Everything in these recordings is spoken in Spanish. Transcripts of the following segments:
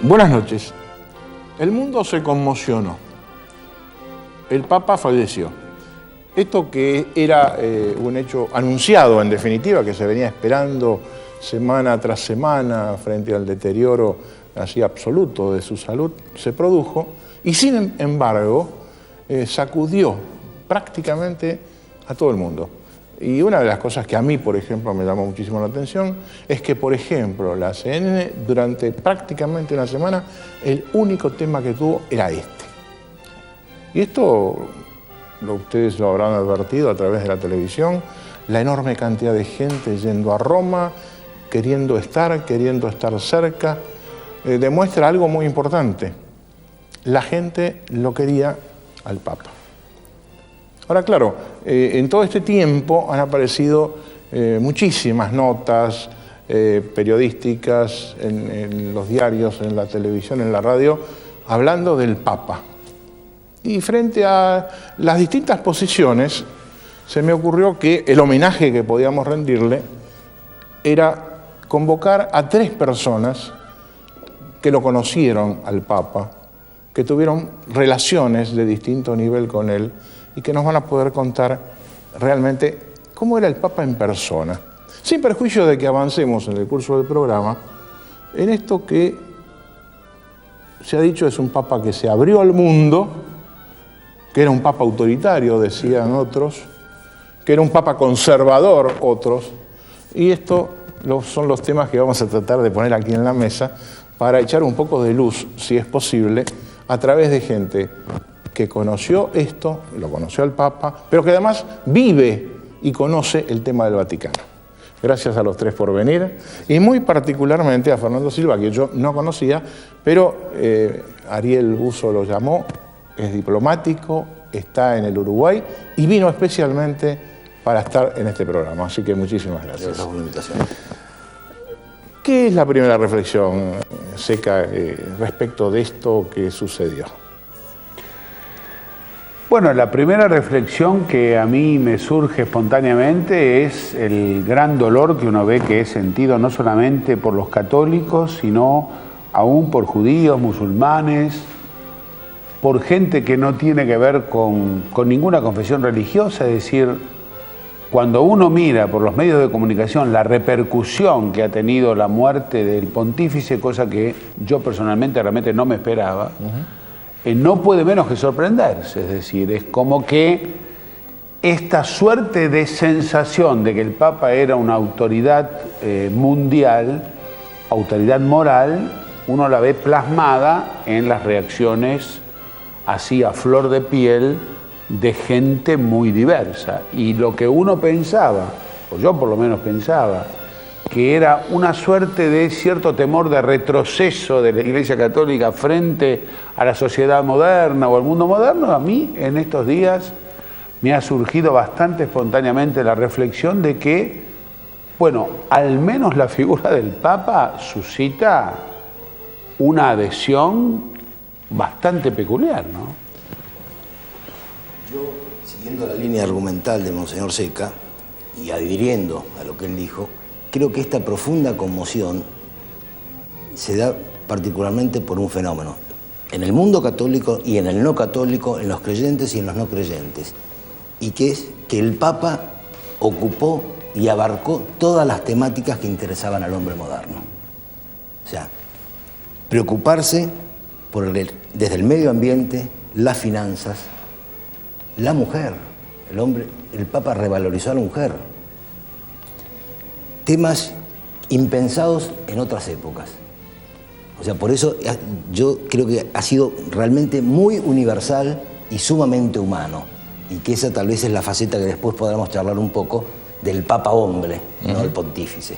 Buenas noches. El mundo se conmocionó. El Papa falleció. Esto que era un hecho anunciado, en definitiva, que se venía esperando semana tras semana frente al deterioro así absoluto de su salud, se produjo y sin embargo sacudió prácticamente a todo el mundo. Y una de las cosas que a mí, por ejemplo, me llamó muchísimo la atención es que, por ejemplo, la CNN durante prácticamente una semana el único tema que tuvo era este. Y esto ustedes lo habrán advertido a través de la televisión, la enorme cantidad de gente yendo a Roma, queriendo estar cerca, demuestra algo muy importante. La gente lo quería al Papa. Ahora, claro, en todo este tiempo han aparecido muchísimas notas periodísticas en los diarios, en la televisión, en la radio, hablando del Papa. Y frente a las distintas posiciones, se me ocurrió que el homenaje que podíamos rendirle era convocar a 3 personas que lo conocieron al Papa, que tuvieron relaciones de distinto nivel con él y que nos van a poder contar realmente cómo era el Papa en persona, sin perjuicio de que avancemos en el curso del programa, en esto que se ha dicho es un Papa que se abrió al mundo, que era un Papa autoritario, decían otros, que era un Papa conservador, otros, y esto son los temas que vamos a tratar de poner aquí en la mesa para echar un poco de luz, si es posible, a través de gente que conoció esto, lo conoció al Papa, pero que además vive y conoce el tema del Vaticano. Gracias a los 3 por venir, y muy particularmente a Fernando Silva, que yo no conocía, pero Ariel Buzo lo llamó, es diplomático, está en el Uruguay y vino especialmente para estar en este programa. Así que muchísimas gracias. Gracias por la invitación. ¿Qué es la primera reflexión, Seca, respecto de esto que sucedió? Bueno, la primera reflexión que a mí me surge espontáneamente es el gran dolor que uno ve que es sentido no solamente por los católicos, sino aún por judíos, musulmanes, por gente que no tiene que ver con ninguna confesión religiosa. Es decir, cuando uno mira por los medios de comunicación la repercusión que ha tenido la muerte del pontífice, cosa que yo personalmente realmente no me esperaba, no puede menos que sorprenderse. Es decir, es como que esta suerte de sensación de que el Papa era una autoridad mundial, autoridad moral, uno la ve plasmada en las reacciones así a flor de piel de gente muy diversa. Y lo que uno pensaba, o yo por lo menos pensaba, que era una suerte de cierto temor de retroceso de la Iglesia Católica frente a la sociedad moderna o al mundo moderno, a mí en estos días me ha surgido bastante espontáneamente la reflexión de que, bueno, al menos la figura del Papa suscita una adhesión bastante peculiar, ¿no? Yo, siguiendo la línea argumental de Monseñor Seca y adhiriendo a lo que él dijo, creo que esta profunda conmoción se da particularmente por un fenómeno en el mundo católico y en el no católico, en los creyentes y en los no creyentes, y que es que el Papa ocupó y abarcó todas las temáticas que interesaban al hombre moderno. O sea, preocuparse desde el medio ambiente, las finanzas, la mujer, el Papa revalorizó a la mujer. Temas impensados en otras épocas. O sea, por eso yo creo que ha sido realmente muy universal y sumamente humano. Y que esa tal vez es la faceta que después podremos charlar un poco del Papa hombre, no del pontífice.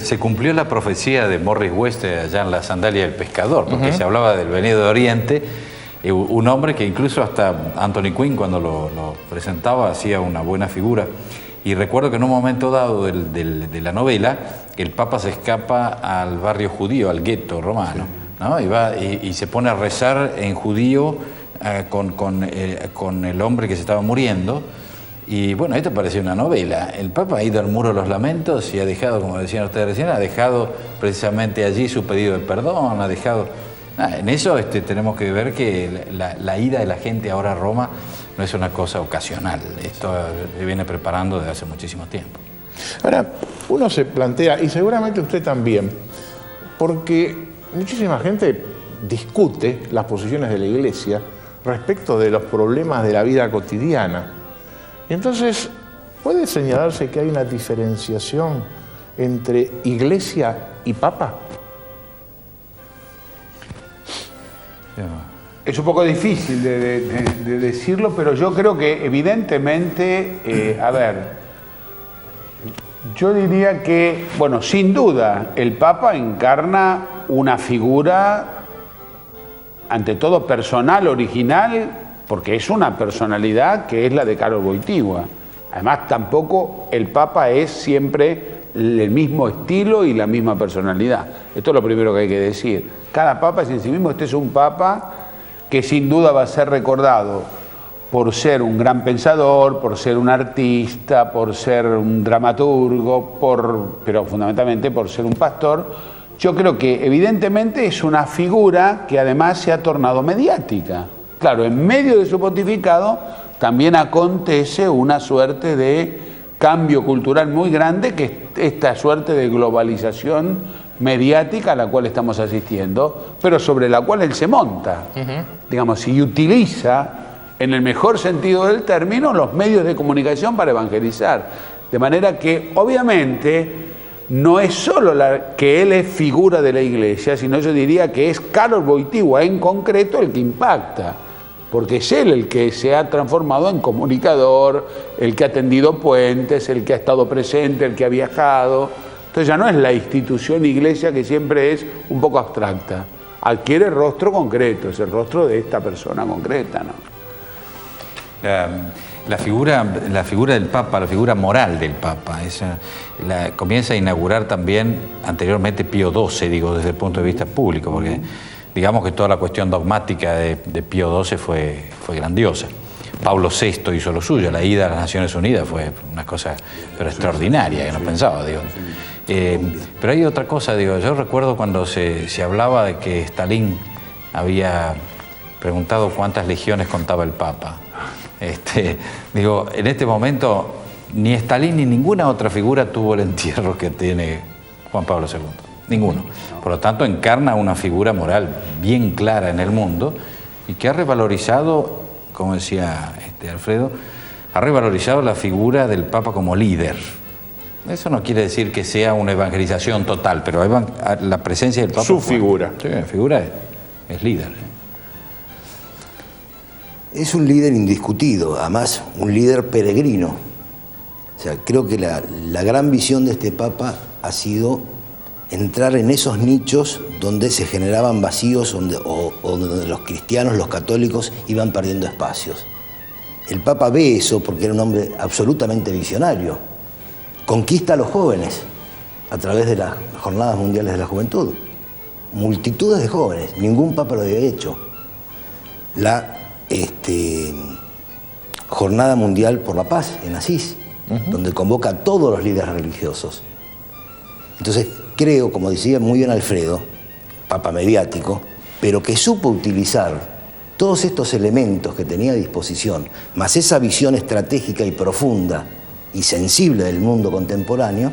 Se cumplió la profecía de Morris West allá en La Sandalia del Pescador, porque se hablaba del venido de Oriente, un hombre que incluso hasta Anthony Quinn cuando lo presentaba hacía una buena figura. Y recuerdo que en un momento dado de la novela, el Papa se escapa al barrio judío, al gueto romano, ¿no? Y se pone a rezar en judío con el hombre que se estaba muriendo. Y bueno, esto parece una novela. El Papa ha ido al Muro de los Lamentos y ha dejado, como decían ustedes recién, ha dejado precisamente allí su pedido de perdón, ha dejado... en eso tenemos que ver que la ida de la gente ahora a Roma no es una cosa ocasional. Esto se viene preparando desde hace muchísimo tiempo. Ahora, uno se plantea, y seguramente usted también, porque muchísima gente discute las posiciones de la Iglesia respecto de los problemas de la vida cotidiana. Y entonces, ¿puede señalarse que hay una diferenciación entre Iglesia y Papa? Es un poco difícil de decirlo, pero yo creo que evidentemente, yo diría que, bueno, sin duda, el Papa encarna una figura, ante todo personal, original, porque es una personalidad que es la de Karol Wojtyła. Además, tampoco el Papa es siempre el mismo estilo y la misma personalidad. Esto es lo primero que hay que decir. Cada Papa es en sí mismo. Este es un Papa que sin duda va a ser recordado por ser un gran pensador, por ser un artista, por ser un dramaturgo, pero fundamentalmente por ser un pastor. Yo creo que evidentemente es una figura que además se ha tornado mediática. Claro, en medio de su pontificado también acontece una suerte de cambio cultural muy grande, que es esta suerte de globalización mediática a la cual estamos asistiendo, pero sobre la cual él se monta, digamos, y utiliza, en el mejor sentido del término, los medios de comunicación para evangelizar. De manera que, obviamente, no es solo que él es figura de la Iglesia, sino yo diría que es Karol Wojtyła en concreto el que impacta, porque es él el que se ha transformado en comunicador, el que ha tendido puentes, el que ha estado presente, el que ha viajado. Entonces ya no es la institución Iglesia, que siempre es un poco abstracta, adquiere rostro concreto, es el rostro de esta persona concreta, ¿no? La figura del Papa, la figura moral del Papa, comienza a inaugurar también anteriormente Pío XII, digo, desde el punto de vista público, porque digamos que toda la cuestión dogmática de Pío XII fue grandiosa. Pablo VI hizo lo suyo, la ida a las Naciones Unidas fue una cosa pero extraordinaria, que no pensaba, digo. Pero hay otra cosa, digo, yo recuerdo cuando se hablaba de que Stalin había preguntado cuántas legiones contaba el Papa. Digo, en este momento ni Stalin ni ninguna otra figura tuvo el entierro que tiene Juan Pablo II. Ninguno. Por lo tanto, encarna una figura moral bien clara en el mundo y que ha revalorizado, como decía Alfredo, ha revalorizado la figura del Papa como líder. Eso no quiere decir que sea una evangelización total, pero la presencia del Papa... Su figura. Sí, la figura es líder. Es un líder indiscutido, además un líder peregrino. O sea, creo que la gran visión de este Papa ha sido entrar en esos nichos donde se generaban vacíos o donde los cristianos, los católicos, iban perdiendo espacios. El Papa ve eso porque era un hombre absolutamente visionario. Conquista a los jóvenes a través de las Jornadas Mundiales de la Juventud. Multitudes de jóvenes, ningún Papa lo había hecho. La Jornada Mundial por la Paz en Asís, donde convoca a todos los líderes religiosos. Entonces, creo, como decía muy bien Alfredo, Papa mediático, pero que supo utilizar todos estos elementos que tenía a disposición, más esa visión estratégica y profunda y sensible del mundo contemporáneo,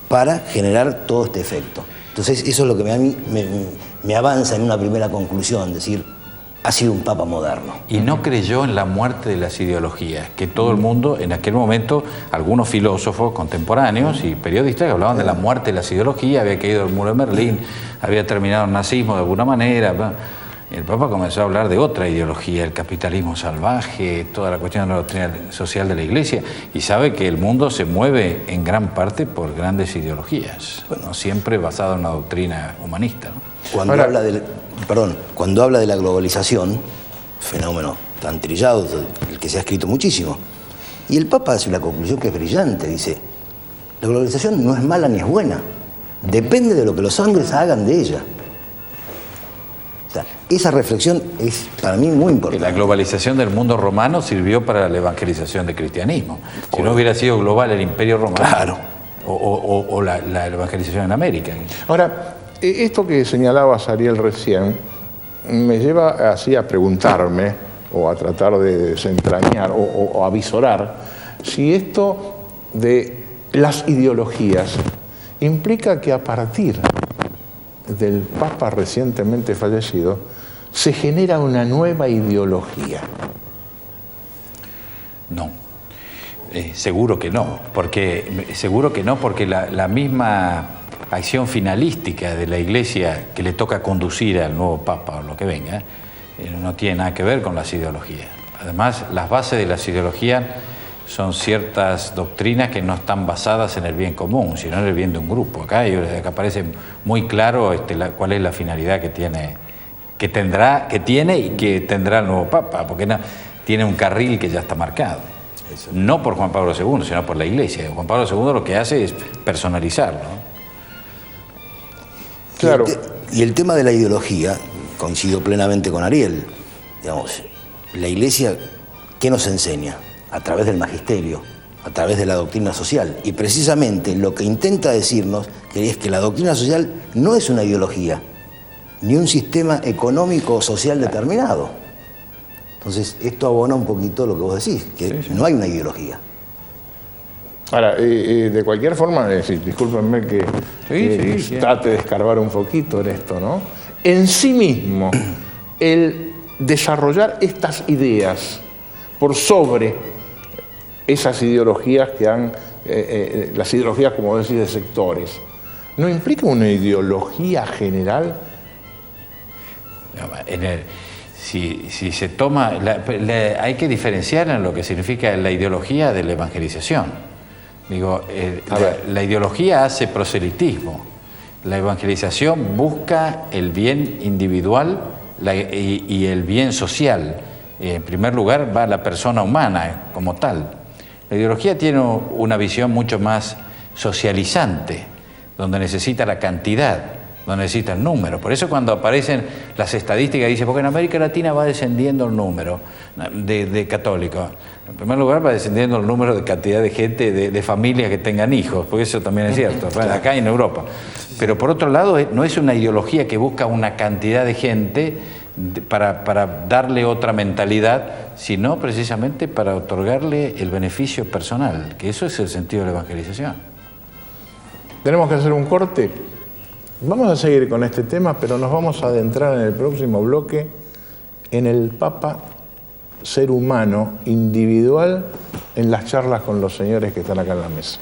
para generar todo este efecto. Entonces, eso es lo que a mí me avanza en una primera conclusión, decir, ha sido un Papa moderno. Y no creyó en la muerte de las ideologías, que todo el mundo, en aquel momento, algunos filósofos contemporáneos y periodistas que hablaban de la muerte de las ideologías, había caído el muro de Berlín, había terminado el nazismo de alguna manera. El Papa comenzó a hablar de otra ideología, el capitalismo salvaje, toda la cuestión de la doctrina social de la Iglesia, y sabe que el mundo se mueve en gran parte por grandes ideologías, no siempre basado en una doctrina humanista, ¿no? Cuando habla de la globalización, fenómeno tan trillado, el que se ha escrito muchísimo, y el Papa hace una conclusión que es brillante, dice, la globalización no es mala ni es buena, depende de lo que los hombres hagan de ella. O sea, esa reflexión es para mí muy importante. La globalización del mundo romano sirvió para la evangelización del cristianismo. Si no hubiera sido global el imperio romano, claro, o la evangelización en América. Ahora, esto que señalaba Ariel recién me lleva así a preguntarme o a tratar de desentrañar o a visorar si esto de las ideologías implica que a partir del Papa recientemente fallecido se genera una nueva ideología. No, seguro que no, porque la misma acción finalística de la Iglesia que le toca conducir al nuevo Papa o lo que venga, no tiene nada que ver con las ideologías. Además, las bases de las ideologías son ciertas doctrinas que no están basadas en el bien común, sino en el bien de un grupo. Acá aparece muy claro cuál es la finalidad que tiene y que tendrá el nuevo Papa, porque tiene un carril que ya está marcado. No por Juan Pablo II, sino por la Iglesia. Juan Pablo II lo que hace es personalizarlo, ¿no? Claro. Y el tema de la ideología, coincido plenamente con Ariel. Digamos, la Iglesia, ¿qué nos enseña? A través del magisterio, a través de la doctrina social. Y precisamente lo que intenta decirnos es que la doctrina social no es una ideología, ni un sistema económico o social determinado. Entonces, esto abona un poquito lo que vos decís, que no hay una ideología. Ahora, de cualquier forma, discúlpenme que trate de escarbar un poquito en esto, ¿no? En sí mismo, el desarrollar estas ideas por sobre esas ideologías que han, las ideologías, como decís, de sectores, ¿no implica una ideología general? Si se toma, hay que diferenciar en lo que significa la ideología de la evangelización. Digo, la ideología hace proselitismo, la evangelización busca el bien individual y el bien social. En primer lugar va la persona humana como tal. La ideología tiene una visión mucho más socializante, donde necesita la cantidad, donde necesita el número. Por eso cuando aparecen las estadísticas dicen, porque en América Latina va descendiendo el número de católicos. En primer lugar va descendiendo el número de cantidad de gente, de familias que tengan hijos, porque eso también es cierto, acá y en Europa. Pero por otro lado no es una ideología que busca una cantidad de gente para darle otra mentalidad, sino precisamente para otorgarle el beneficio personal, que eso es el sentido de la evangelización. Tenemos que hacer un corte. Vamos a seguir con este tema, pero nos vamos a adentrar en el próximo bloque en el Papa ser humano, individual, en las charlas con los señores que están acá en la mesa.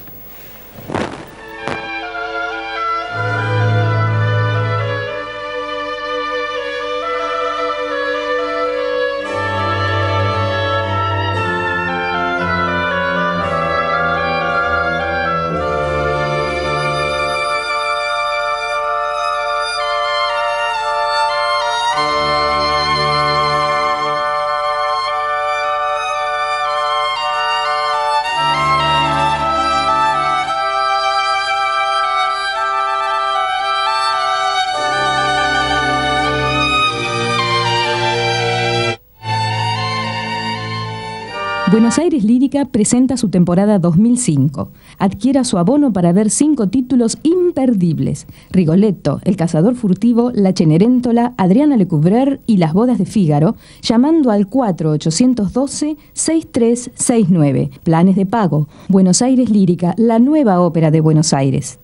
Buenos Aires Lírica presenta su temporada 2005. Adquiera su abono para ver 5 títulos imperdibles: Rigoletto, El cazador furtivo, La Cenerentola, Adriana Lecouvreur y Las bodas de Fígaro, llamando al 4812-6369. Planes de pago. Buenos Aires Lírica, la nueva ópera de Buenos Aires.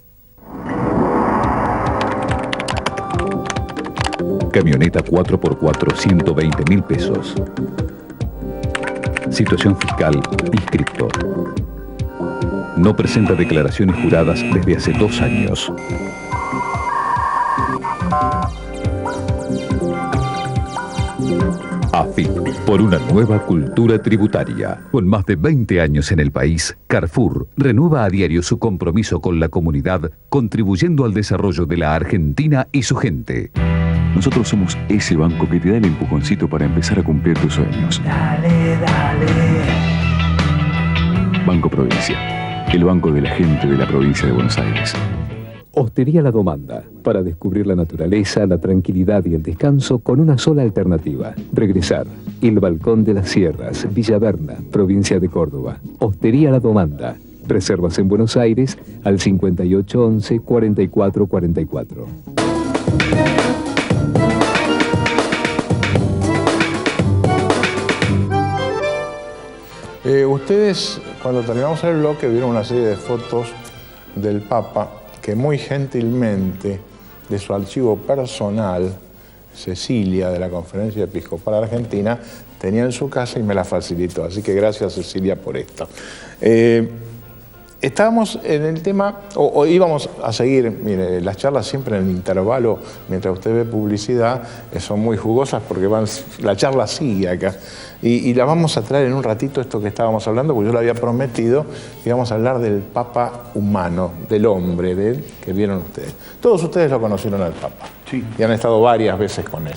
Camioneta 4x4, 120.000 pesos. Situación fiscal, inscripto. No presenta declaraciones juradas desde hace 2 años. AFIP, por una nueva cultura tributaria. Con más de 20 años en el país, Carrefour renueva a diario su compromiso con la comunidad, contribuyendo al desarrollo de la Argentina y su gente. Nosotros somos ese banco que te da el empujoncito para empezar a cumplir tus sueños. Dale, dale. Banco Provincia, el banco de la gente de la provincia de Buenos Aires. Hostería La Domanda, para descubrir la naturaleza, la tranquilidad y el descanso con una sola alternativa. Regresar. El Balcón de las Sierras, Villaverna, provincia de Córdoba. Hostería La Domanda. Reservas en Buenos Aires al 5811-4444. Ustedes, cuando terminamos el bloque, vieron una serie de fotos del Papa que muy gentilmente, de su archivo personal, Cecilia, de la Conferencia Episcopal Argentina, tenía en su casa y me la facilitó. Así que gracias, Cecilia, por esto. Estábamos en el tema, o íbamos a seguir, mire, las charlas siempre en el intervalo, mientras usted ve publicidad, son muy jugosas porque la charla sigue acá. Y la vamos a traer en un ratito, esto que estábamos hablando, porque yo lo había prometido, que íbamos a hablar del Papa humano, del hombre, de él, que vieron ustedes. Todos ustedes lo conocieron al Papa, sí, y han estado varias veces con él.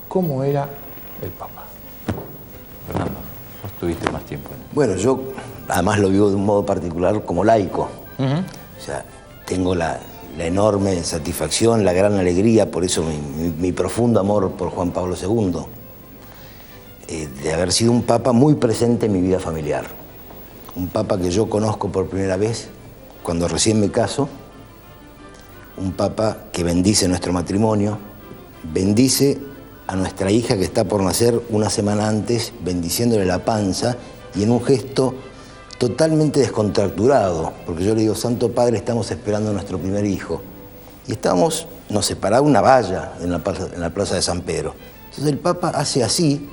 ¿Cómo era el Papa? Fernando, vos tuviste más tiempo. Bueno, yo además lo vivo de un modo particular como laico. O sea, tengo la enorme satisfacción, la gran alegría, por eso mi profundo amor por Juan Pablo II, de haber sido un papa muy presente en mi vida familiar. Un papa que yo conozco por primera vez cuando recién me caso, un papa que bendice nuestro matrimonio, bendice a nuestra hija que está por nacer una semana antes, bendiciéndole la panza, y en un gesto totalmente descontracturado, porque yo le digo: Santo Padre, estamos esperando a nuestro primer hijo. Y nos separaba una valla en la plaza de San Pedro. Entonces el Papa hace así,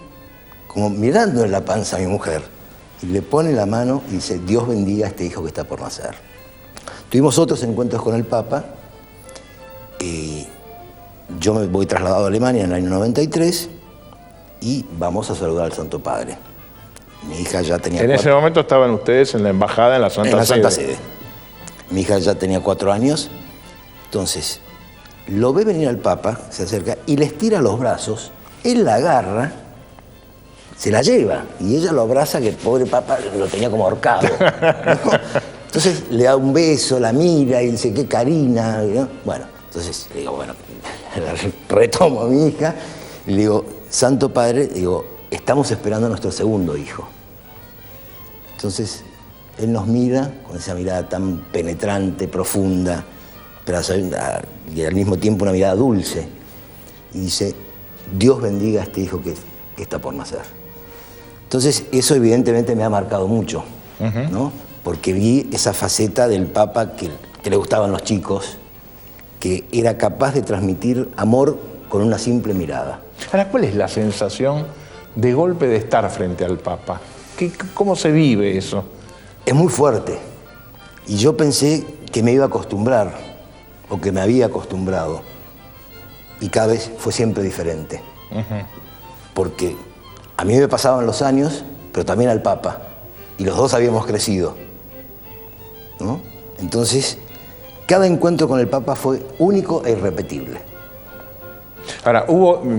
como mirando en la panza a mi mujer, y le pone la mano y dice: Dios bendiga a este hijo que está por nacer. Tuvimos otros encuentros con el Papa. Yo me voy trasladado a Alemania en el año 93 y vamos a saludar al Santo Padre. Mi hija ya tenía... En ese momento estaban ustedes en la embajada, en la Santa Sede. En la Santa Sede. Mi hija ya tenía 4 años. Entonces, lo ve venir al Papa, se acerca y le estira los brazos. Él la agarra, se la lleva y ella lo abraza, que el pobre Papa lo tenía como ahorcado, ¿no? Entonces le da un beso, la mira y dice: qué Karina, ¿no? Bueno, entonces le digo, bueno, retomo a mi hija y le digo: Santo Padre, digo, estamos esperando a nuestro segundo hijo. Entonces él nos mira con esa mirada tan penetrante, profunda, pero y al mismo tiempo una mirada dulce, y dice: Dios bendiga a este hijo que está por nacer. Entonces eso evidentemente me ha marcado mucho, ¿no? Porque vi esa faceta del Papa que le gustaban los chicos, que era capaz de transmitir amor con una simple mirada. Ahora, ¿cuál es la sensación de golpe de estar frente al Papa? ¿Cómo se vive eso? Es muy fuerte. Y yo pensé que me iba a acostumbrar, o que me había acostumbrado. Y cada vez fue siempre diferente. Porque a mí me pasaban los años, pero también al Papa. Y los dos habíamos crecido, ¿no? Entonces, cada encuentro con el Papa fue único e irrepetible. Ahora,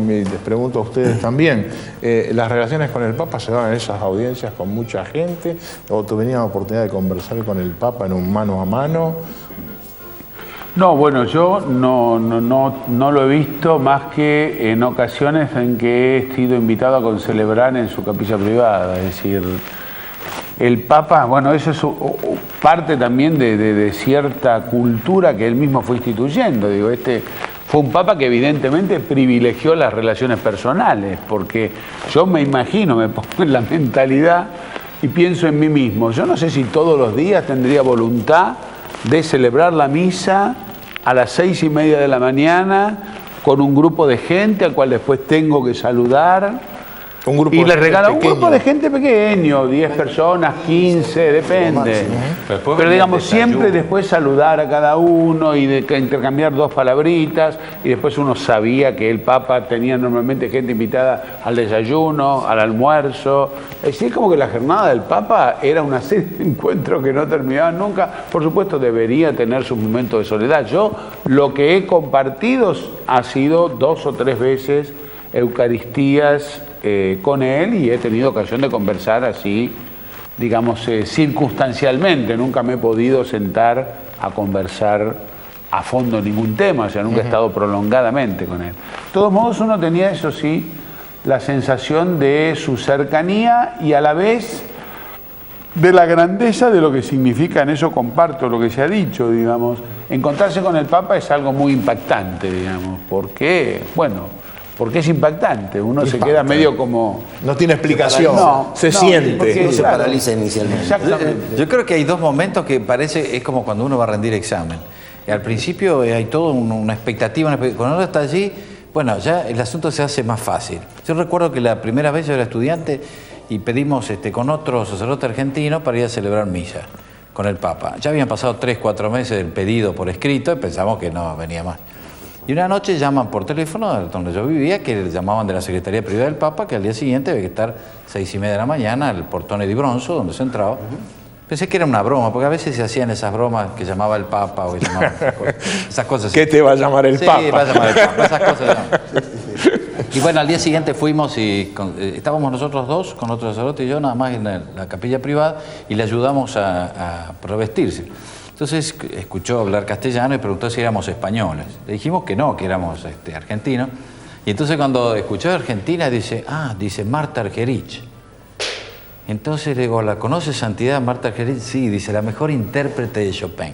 les pregunto a ustedes también, ¿las relaciones con el Papa se daban en esas audiencias con mucha gente? ¿O tenían la oportunidad de conversar con el Papa en un mano a mano? No, bueno, yo no lo he visto más que en ocasiones en que he sido invitado a concelebrar en su capilla privada. Es decir, el Papa, bueno, eso es parte también de cierta cultura que él mismo fue instituyendo. Digo, fue un Papa que evidentemente privilegió las relaciones personales, porque yo me imagino, me pongo en la mentalidad y pienso en mí mismo. Yo no sé si todos los días tendría voluntad de celebrar la misa a las 6:30 de la mañana con un grupo de gente al cual después tengo que saludar. Y le regala un grupo de gente pequeño, 10 personas, 15, depende. Pero digamos, siempre después saludar a cada uno y intercambiar 2 palabritas. Y después uno sabía que el Papa tenía normalmente gente invitada al desayuno, al almuerzo. Es decir, como que la jornada del Papa era una serie de encuentros que no terminaban nunca. Por supuesto, debería tener sus momentos de soledad. Yo lo que he compartido ha sido 2 o 3 veces eucaristías con él, y he tenido ocasión de conversar así, digamos, circunstancialmente. Nunca me he podido sentar a conversar a fondo ningún tema, o sea, nunca he estado prolongadamente con él. De todos modos, uno tenía, eso sí, la sensación de su cercanía y a la vez de la grandeza de lo que significa, en eso comparto lo que se ha dicho, digamos. Encontrarse con el Papa es algo muy impactante, digamos. ¿Por qué? Bueno, porque es impactante. Uno se queda medio como... No tiene explicación, se siente. Porque no se paraliza inicialmente. Exactamente. Yo creo que hay dos momentos que parece, es como cuando uno va a rendir examen. Al principio hay toda una expectativa, cuando uno está allí, bueno, ya el asunto se hace más fácil. Yo recuerdo que la primera vez yo era estudiante y pedimos con otro sacerdote argentino para ir a celebrar misa con el Papa. Ya habían pasado 3, 4 meses del pedido por escrito y pensamos que no venía más. Y una noche llaman por teléfono, donde yo vivía, que le llamaban de la Secretaría Privada del Papa, que al día siguiente había que estar 6:30 de la mañana al portone di Bronzo, donde se entraba. Pensé que era una broma, porque a veces se hacían esas bromas que llamaba el Papa o que llamaban esas cosas. ¿Qué te va a llamar el Papa? Sí, va a llamar el Papa, esas cosas. Y bueno, al día siguiente fuimos y estábamos nosotros dos, con otro sacerdote y yo, nada más en la capilla privada, y le ayudamos a revestirse. Entonces escuchó hablar castellano y preguntó si éramos españoles. Le dijimos que no, que éramos argentinos. Y entonces cuando escuchó de Argentina, dice Marta Argerich. Entonces le digo, ¿la conoce Santidad Marta Argerich? Sí, dice, la mejor intérprete de Chopin.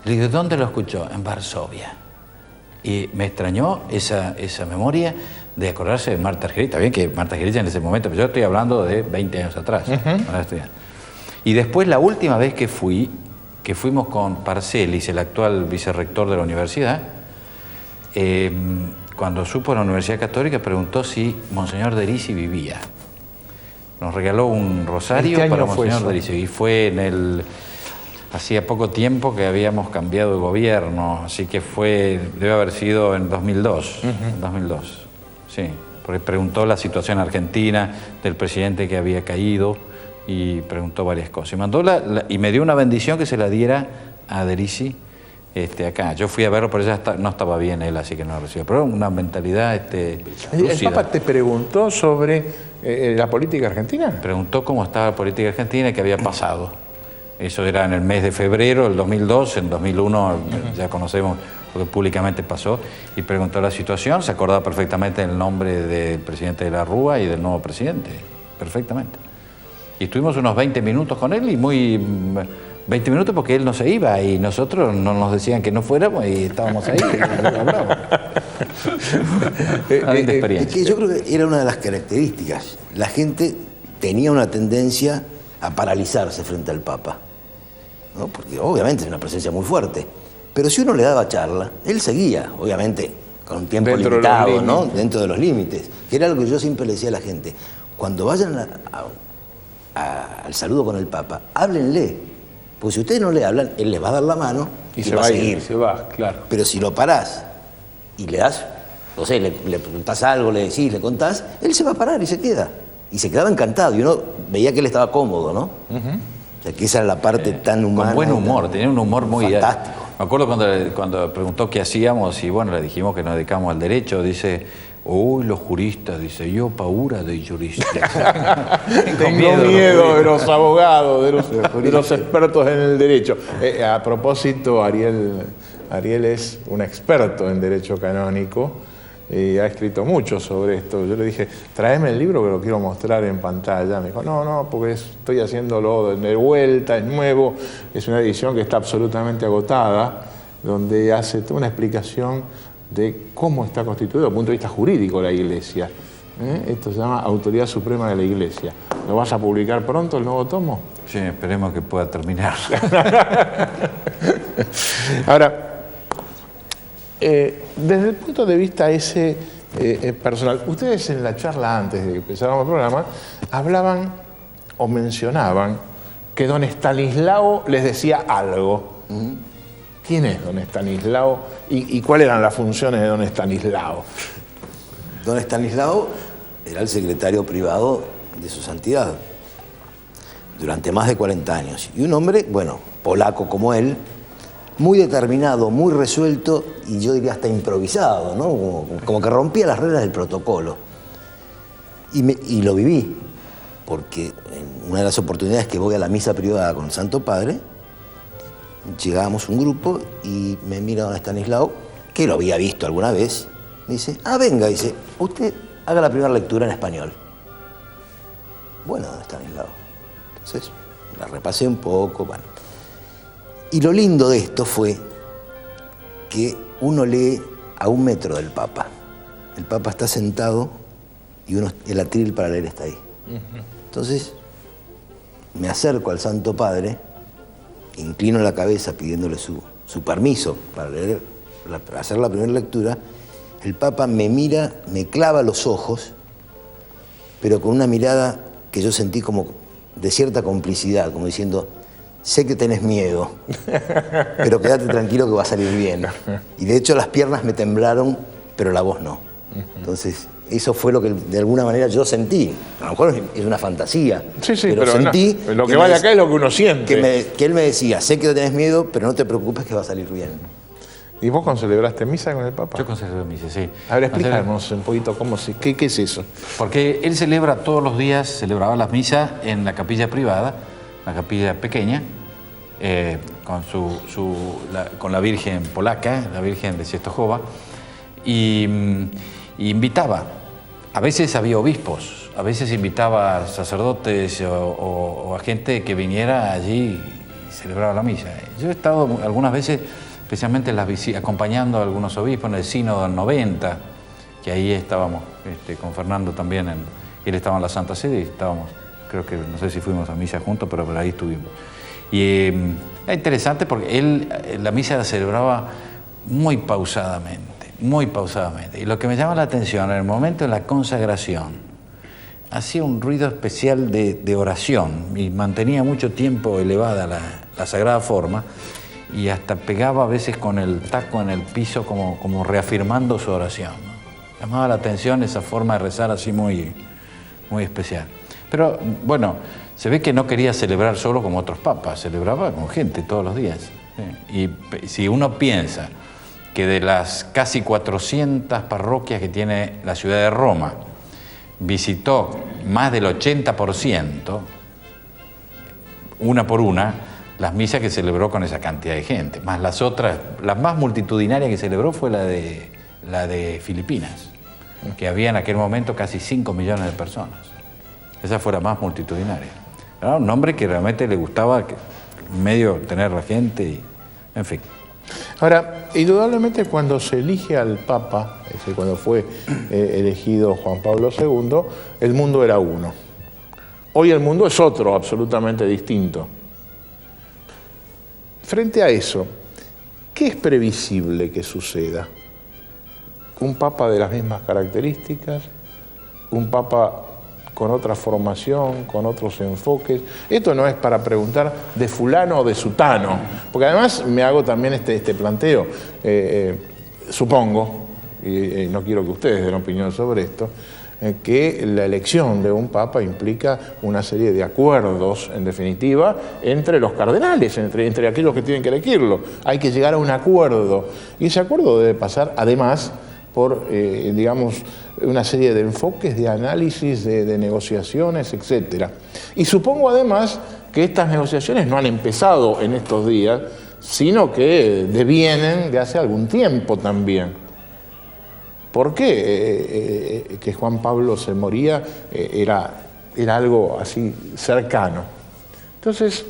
Le digo, ¿dónde lo escuchó? En Varsovia. Y me extrañó esa memoria de acordarse de Marta Argerich. Está bien que Marta Argerich en ese momento, pero yo estoy hablando de 20 años atrás. Y después la última vez que fuimos con Parcellis, el actual vicerrector de la universidad, cuando supo en la Universidad Católica preguntó si Monseñor Derisi vivía. Nos regaló un rosario para Monseñor Derisi y fue hacía poco tiempo que habíamos cambiado de gobierno, así que debe haber sido en 2002. En 2002, sí, porque preguntó la situación argentina del presidente que había caído y preguntó varias cosas. Y me dio una bendición que se la diera a Derisi acá. Yo fui a verlo, pero ya no estaba bien él, así que no lo recibió. Pero una mentalidad ¿El Papa te preguntó sobre la política argentina? Preguntó cómo estaba la política argentina y qué había pasado. Eso era en el mes de febrero del 2002, en 2001 ya conocemos lo que públicamente pasó, y preguntó la situación, se acordaba perfectamente el nombre del presidente de la Rúa y del nuevo presidente, perfectamente. Y estuvimos unos 20 minutos con él, y 20 minutos porque él no se iba, y nosotros no nos decían que no fuéramos, y estábamos ahí, y hablábamos. Una linda experiencia. Es que yo creo que era una de las características. La gente tenía una tendencia a paralizarse frente al Papa, ¿no? Porque obviamente es una presencia muy fuerte. Pero si uno le daba charla, él seguía, obviamente, con un tiempo limitado, ¿no? Dentro de los límites. Que era algo que yo siempre le decía a la gente. Cuando vayan al saludo con el Papa, háblenle. Porque si ustedes no le hablan, él les va a dar la mano y se va a seguir. Se va, claro. Pero si lo parás y le das, no sé, le preguntás algo, le decís, le contás, él se va a parar y se queda. Y se quedaba encantado, y uno veía que él estaba cómodo, ¿no? O sea, que esa era la parte tan humana. Con buen humor, tenía un humor muy... fantástico. Me acuerdo cuando preguntó qué hacíamos, y bueno, le dijimos que nos dedicamos al derecho, dice, uy, los juristas, dice, yo paura de jurista. Tengo miedo de los abogados, de los expertos en el derecho. A propósito, Ariel es un experto en derecho canónico, y ha escrito mucho sobre esto. Yo le dije, tráeme el libro que lo quiero mostrar en pantalla. Me dijo, no, porque estoy haciéndolo de vuelta, es nuevo, es una edición que está absolutamente agotada, donde hace toda una explicación de cómo está constituido desde el punto de vista jurídico la Iglesia. Esto se llama Autoridad Suprema de la Iglesia. ¿Lo vas a publicar pronto, el nuevo tomo? Sí, esperemos que pueda terminar. Ahora, desde el punto de vista ese personal, ustedes en la charla antes de que empezáramos el programa hablaban o mencionaban que don Estanislao les decía algo. ¿Quién es don Estanislao y cuáles eran las funciones de don Estanislao? Don Estanislao era el secretario privado de su santidad durante más de 40 años. Y un hombre, bueno, polaco como él, muy determinado, muy resuelto y yo diría hasta improvisado, ¿no? Como que rompía las reglas del protocolo. Y lo viví, porque en una de las oportunidades que voy a la misa privada con el Santo Padre, llegábamos un grupo y me mira don Estanislao, que lo había visto alguna vez, me dice, venga, dice, usted haga la primera lectura en español. Bueno, don Estanislao. Entonces, la repasé un poco, bueno. Y lo lindo de esto fue que uno lee a 1 metro del Papa. El Papa está sentado y el atril para leer está ahí. Entonces, me acerco al Santo Padre, inclino la cabeza pidiéndole su permiso para para hacer la primera lectura. El Papa me mira, me clava los ojos, pero con una mirada que yo sentí como de cierta complicidad, como diciendo, sé que tenés miedo, pero quédate tranquilo que va a salir bien. Y de hecho las piernas me temblaron, pero la voz no. Entonces, eso fue lo que de alguna manera yo sentí. A lo mejor es una fantasía, sí, pero sentí... No, lo que vale acá es lo que uno siente. Que él me decía, sé que tenés miedo, pero no te preocupes que va a salir bien. ¿Y vos concelebraste misa con el Papa? Yo concelebré misa, sí. A ver, explícanos un poquito qué es eso. Porque él celebra todos los días, celebraba las misas en la capilla privada, la capilla pequeña, con la Virgen polaca, la Virgen de Czestochowa, y invitaba. A veces había obispos, a veces invitaba a sacerdotes o a gente que viniera allí y celebraba la misa. Yo he estado algunas veces, especialmente en las visitas, acompañando a algunos obispos en el Sínodo del 90, que ahí estábamos con Fernando también, él estaba en la Santa Sede y estábamos, creo que, no sé si fuimos a misa juntos, pero por ahí estuvimos. Y es interesante porque la misa la celebraba muy pausadamente. Y lo que me llama la atención, en el momento de la consagración, hacía un ruido especial de oración y mantenía mucho tiempo elevada la sagrada forma y hasta pegaba a veces con el taco en el piso como reafirmando su oración, ¿no? Llamaba la atención esa forma de rezar así muy, muy especial. Pero bueno, se ve que no quería celebrar solo como otros papas, celebraba con gente todos los días. ¿Sí? Y si uno piensa que de las casi 400 parroquias que tiene la ciudad de Roma, visitó más del 80%, una por una, las misas que celebró con esa cantidad de gente. Más las otras, la más multitudinaria que celebró fue la de Filipinas, que había en aquel momento casi 5 millones de personas. Esa fue la más multitudinaria. Era un hombre que realmente le gustaba medio tener la gente, y, en fin. Ahora, indudablemente cuando se elige al Papa, es decir, cuando fue elegido Juan Pablo II, el mundo era uno. Hoy el mundo es otro, absolutamente distinto. Frente a eso, ¿qué es previsible que suceda? ¿Un Papa de las mismas características? ¿Un Papa con otra formación, con otros enfoques? Esto no es para preguntar de fulano o de sutano, porque además me hago también este planteo. Supongo, y no quiero que ustedes den opinión sobre esto, que la elección de un papa implica una serie de acuerdos, en definitiva, entre los cardenales, entre aquellos que tienen que elegirlo. Hay que llegar a un acuerdo, y ese acuerdo debe pasar, además, por, digamos, una serie de enfoques, de análisis, de negociaciones, etc. Y supongo, además, que estas negociaciones no han empezado en estos días, sino que devienen de hace algún tiempo también. ¿Por qué que Juan Pablo se moría era algo así cercano? Entonces,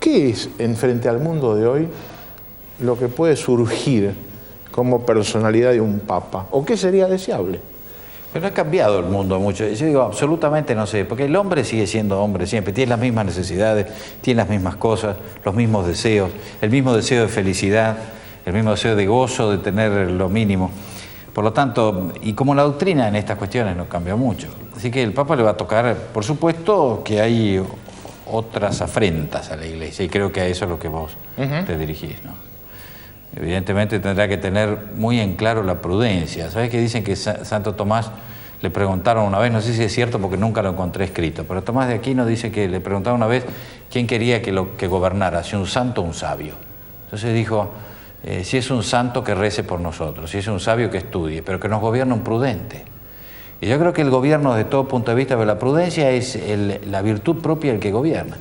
¿qué es, en frente al mundo de hoy, lo que puede surgir como personalidad de un papa? ¿O qué sería deseable? Pero no ha cambiado el mundo mucho. Yo digo, absolutamente no sé, porque el hombre sigue siendo hombre siempre, tiene las mismas necesidades, tiene las mismas cosas, los mismos deseos, el mismo deseo de felicidad, el mismo deseo de gozo, de tener lo mínimo. Por lo tanto, y como la doctrina en estas cuestiones no cambia mucho, así que el Papa le va a tocar, por supuesto, que hay otras afrentas a la Iglesia, y creo que a eso es lo que vos te dirigís, ¿no? Evidentemente tendrá que tener muy en claro la prudencia. ¿Sabés que dicen que Santo Tomás le preguntaron una vez, no sé si es cierto porque nunca lo encontré escrito, pero Tomás de Aquino dice que le preguntaron una vez quién quería que gobernara, si un santo o un sabio. Entonces dijo, si es un santo que rece por nosotros, si es un sabio que estudie, pero que nos gobierne un prudente. Y yo creo que el gobierno, desde todo punto de vista de la prudencia, es la virtud propia del que gobierna.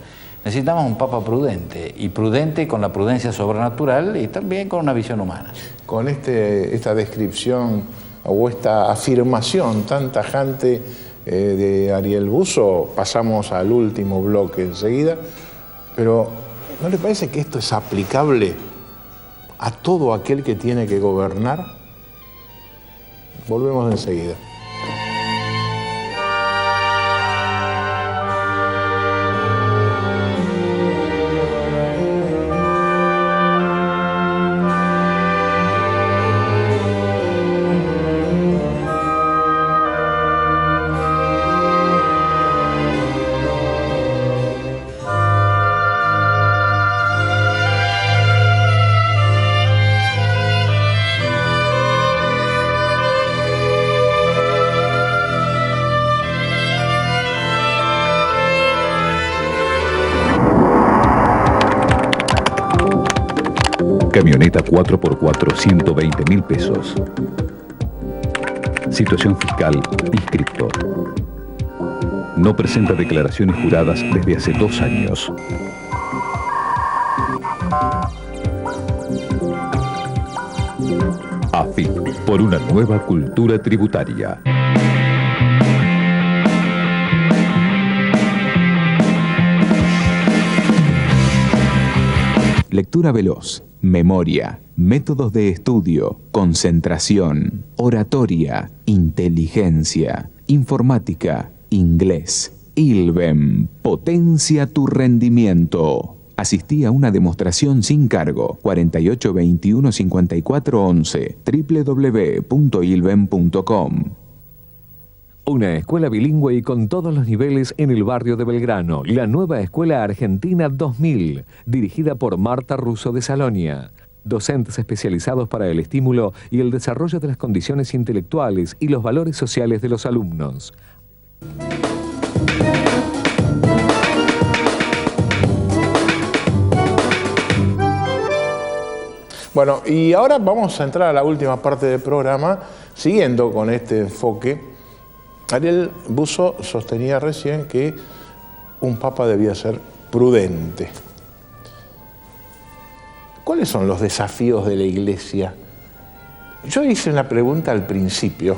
necesitamos un papa prudente, y prudente con la prudencia sobrenatural y también con una visión humana. Con esta descripción o esta afirmación tan tajante de Ariel Buzo, pasamos al último bloque enseguida, pero ¿no le parece que esto es aplicable a todo aquel que tiene que gobernar? Volvemos enseguida. Camioneta 4x4, 120.000 pesos. Situación fiscal, inscripto. No presenta declaraciones juradas desde hace 2 años. AFIP, por una nueva cultura tributaria. Lectura veloz, memoria, métodos de estudio, concentración, oratoria, inteligencia, informática, inglés. ILVEM, potencia tu rendimiento. Asistí a una demostración sin cargo. 48 21 54 11 www.ilvem.com. Una escuela bilingüe y con todos los niveles en el barrio de Belgrano. La nueva Escuela Argentina 2000, dirigida por Marta Russo de Salonia. Docentes especializados para el estímulo y el desarrollo de las condiciones intelectuales y los valores sociales de los alumnos. Bueno, y ahora vamos a entrar a la última parte del programa, siguiendo con este enfoque. Ariel Buzo sostenía recién que un papa debía ser prudente. ¿Cuáles son los desafíos de la Iglesia? Yo hice una pregunta al principio,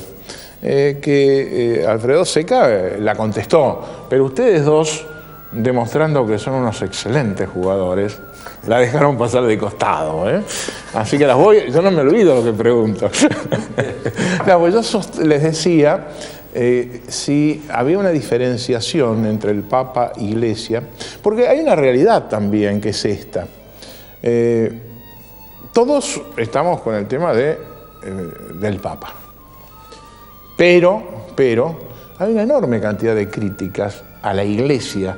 que Alfredo Seca la contestó, pero ustedes dos, demostrando que son unos excelentes jugadores, la dejaron pasar de costado, Así que yo no me olvido lo que pregunto. No, pues yo les decía si había una diferenciación entre el Papa e Iglesia, porque hay una realidad también que es esta. Todos estamos con el tema del Papa, pero hay una enorme cantidad de críticas a la Iglesia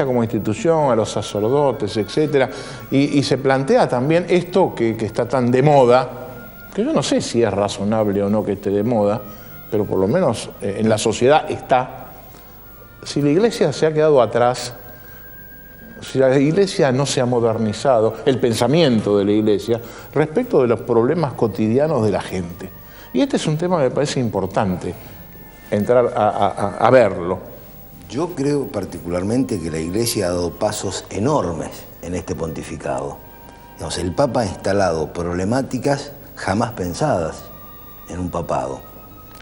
como institución, a los sacerdotes, etc. Y se plantea también esto que está tan de moda, que yo no sé si es razonable o no que esté de moda, pero por lo menos en la sociedad está. Si la Iglesia se ha quedado atrás, si la Iglesia no se ha modernizado, el pensamiento de la Iglesia, respecto de los problemas cotidianos de la gente. Y este es un tema que me parece importante entrar a verlo. Yo creo particularmente que la Iglesia ha dado pasos enormes en este pontificado. Digamos, el Papa ha instalado problemáticas jamás pensadas en un papado.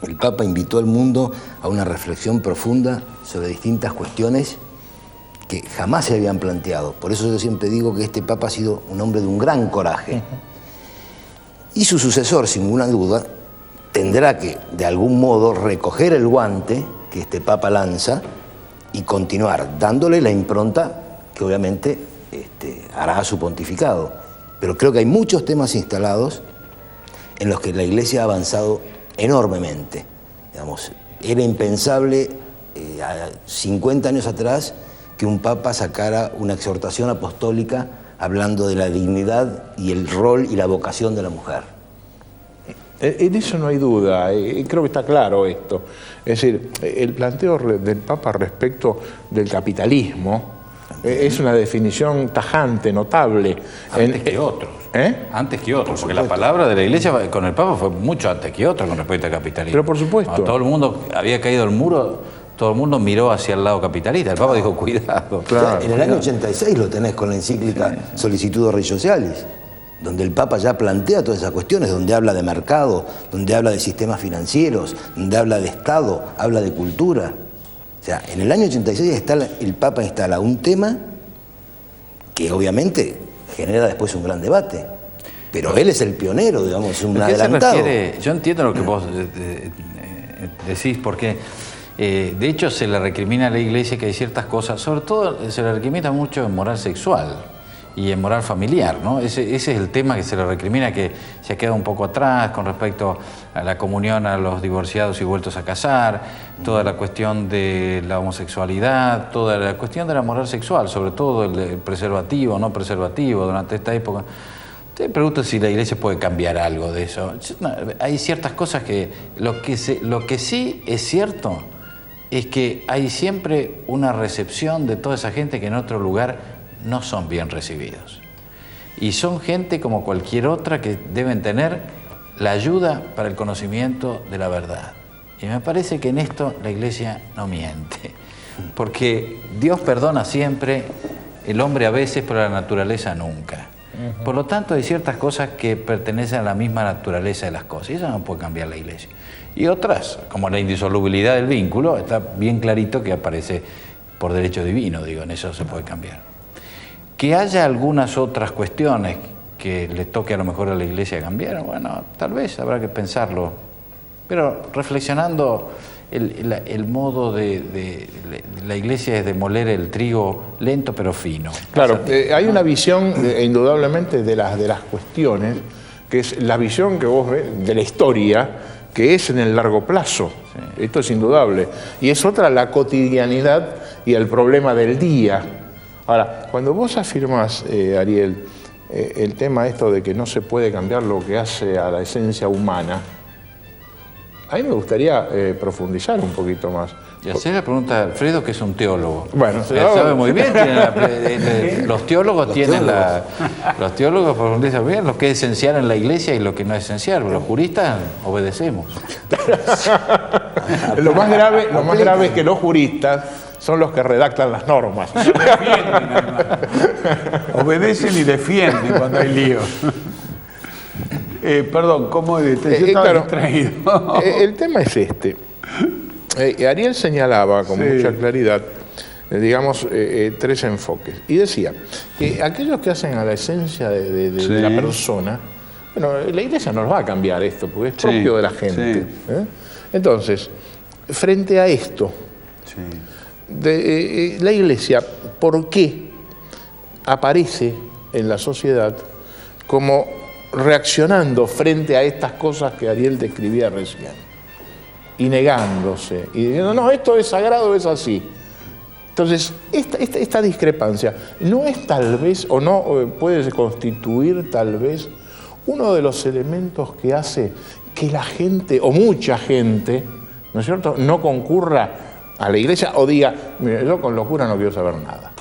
El Papa invitó al mundo a una reflexión profunda sobre distintas cuestiones que jamás se habían planteado. Por eso yo siempre digo que este Papa ha sido un hombre de un gran coraje. Y su sucesor, sin ninguna duda, tendrá que, de algún modo, recoger el guante que este Papa lanza y continuar, dándole la impronta que obviamente hará a su pontificado. Pero creo que hay muchos temas instalados en los que la Iglesia ha avanzado enormemente. Digamos, era impensable 50 años atrás que un papa sacara una exhortación apostólica hablando de la dignidad y el rol y la vocación de la mujer. En eso no hay duda, creo que está claro esto. Es decir, el planteo del Papa respecto del capitalismo es una definición tajante, notable. Antes que otros. Antes que otros, porque la palabra de la Iglesia con el Papa fue mucho antes que otros con respecto al capitalismo. Pero por supuesto. Cuando todo el mundo había caído al muro, todo el mundo miró hacia el lado capitalista. El Papa dijo, cuidado. Claro, en el año 86 lo tenés con la encíclica Sollicitudo Rei Socialis, donde el Papa ya plantea todas esas cuestiones, donde habla de mercado, donde habla de sistemas financieros, donde habla de Estado, habla de cultura. O sea, en el año 86 el Papa instala un tema que obviamente genera después un gran debate. Pero él es el pionero, digamos, un adelantado. Yo entiendo lo que vos decís, porque de hecho se le recrimina a la Iglesia que hay ciertas cosas, sobre todo se le recrimina mucho en moral sexual y en moral familiar, ¿no? Ese es el tema que se le recrimina, que se ha quedado un poco atrás con respecto a la comunión a los divorciados y vueltos a casar, toda la cuestión de la homosexualidad, toda la cuestión de la moral sexual, sobre todo el preservativo, no preservativo, durante esta época. Te pregunto si la Iglesia puede cambiar algo de eso. No, hay ciertas cosas que lo que sí es cierto es que hay siempre una recepción de toda esa gente que en otro lugar no son bien recibidos. Y son gente como cualquier otra que deben tener la ayuda para el conocimiento de la verdad. Y me parece que en esto la Iglesia no miente. Porque Dios perdona siempre, el hombre a veces, pero la naturaleza nunca. Por lo tanto, hay ciertas cosas que pertenecen a la misma naturaleza de las cosas, y eso no puede cambiar la Iglesia. Y otras, como la indisolubilidad del vínculo, está bien clarito que aparece por derecho divino, digo, en eso se puede cambiar. Que haya algunas otras cuestiones que le toque a lo mejor a la Iglesia cambiar, bueno, tal vez habrá que pensarlo, pero reflexionando el modo de la Iglesia es de moler el trigo lento pero fino. Claro, hay una visión indudablemente de las cuestiones, que es la visión que vos ves de la historia, que es en el largo plazo. Sí. Esto es indudable. Y es otra la cotidianidad y el problema del día. Ahora, cuando vos afirmás, Ariel, el tema esto de que no se puede cambiar lo que hace a la esencia humana, a mí me gustaría profundizar un poquito más. Y hacer la pregunta a Alfredo, que es un teólogo. Bueno, él sabe muy bien. Los teólogos profundizan bien lo que es esencial en la Iglesia y lo que no es esencial. Los juristas obedecemos. Lo más grave es que los juristas son los que redactan las normas. Obedecen y defienden cuando hay lío. Perdón, ¿cómo yo estaba distraído? El tema es este. Ariel señalaba con mucha claridad, digamos, tres enfoques. Y decía que aquellos que hacen a la esencia de la persona, bueno, la Iglesia no los va a cambiar esto, porque es propio de la gente. Entonces, frente a esto, la Iglesia, ¿por qué aparece en la sociedad como reaccionando frente a estas cosas que Ariel describía recién? Y negándose, y diciendo, no, esto es sagrado, es así. Entonces, esta discrepancia no es tal vez, o no puede constituir tal vez, uno de los elementos que hace que la gente, o mucha gente, ¿no es cierto?, no concurra a la Iglesia o diga, mira, yo con los curas no quiero saber nada.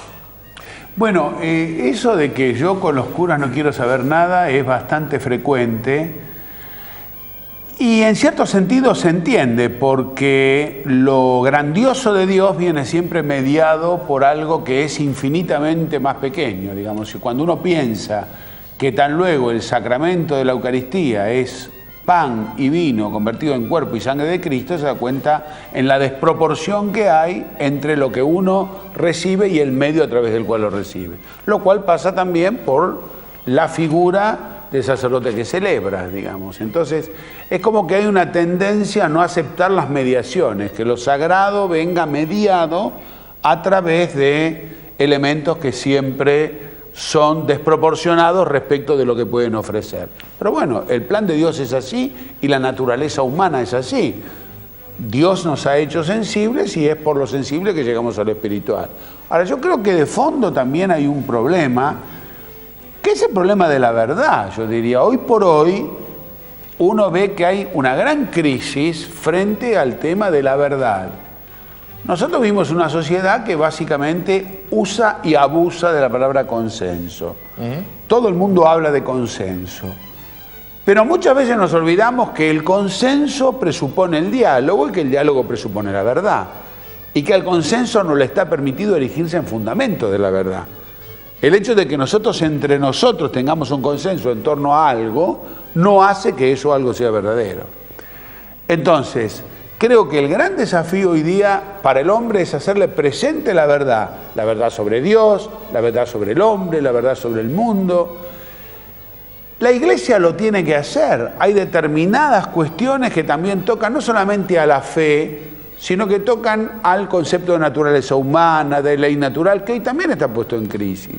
Bueno, eso de que yo con los curas no quiero saber nada es bastante frecuente. Y en cierto sentido se entiende, porque lo grandioso de Dios viene siempre mediado por algo que es infinitamente más pequeño, digamos. Y cuando uno piensa que tan luego el sacramento de la Eucaristía es pan y vino convertido en cuerpo y sangre de Cristo, se da cuenta en la desproporción que hay entre lo que uno recibe y el medio a través del cual lo recibe. Lo cual pasa también por la figura del sacerdote que celebra, digamos. Entonces, es como que hay una tendencia a no aceptar las mediaciones, que lo sagrado venga mediado a través de elementos que siempre son desproporcionados respecto de lo que pueden ofrecer. Pero bueno, el plan de Dios es así y la naturaleza humana es así. Dios nos ha hecho sensibles y es por lo sensible que llegamos a lo espiritual. Ahora, yo creo que de fondo también hay un problema, que es el problema de la verdad. Yo diría, hoy por hoy uno ve que hay una gran crisis frente al tema de la verdad. Nosotros vivimos una sociedad que básicamente usa y abusa de la palabra consenso. Todo el mundo habla de consenso. Pero muchas veces nos olvidamos que el consenso presupone el diálogo y que el diálogo presupone la verdad. y que al consenso no le está permitido erigirse en fundamento de la verdad. El hecho de que nosotros entre nosotros tengamos un consenso en torno a algo no hace que eso algo sea verdadero. Entonces, creo que el gran desafío hoy día para el hombre es hacerle presente la verdad sobre Dios, la verdad sobre el hombre, la verdad sobre el mundo. La Iglesia lo tiene que hacer. Hay determinadas cuestiones que también tocan no solamente a la fe, sino que tocan al concepto de naturaleza humana, de ley natural, que hoy también está puesto en crisis.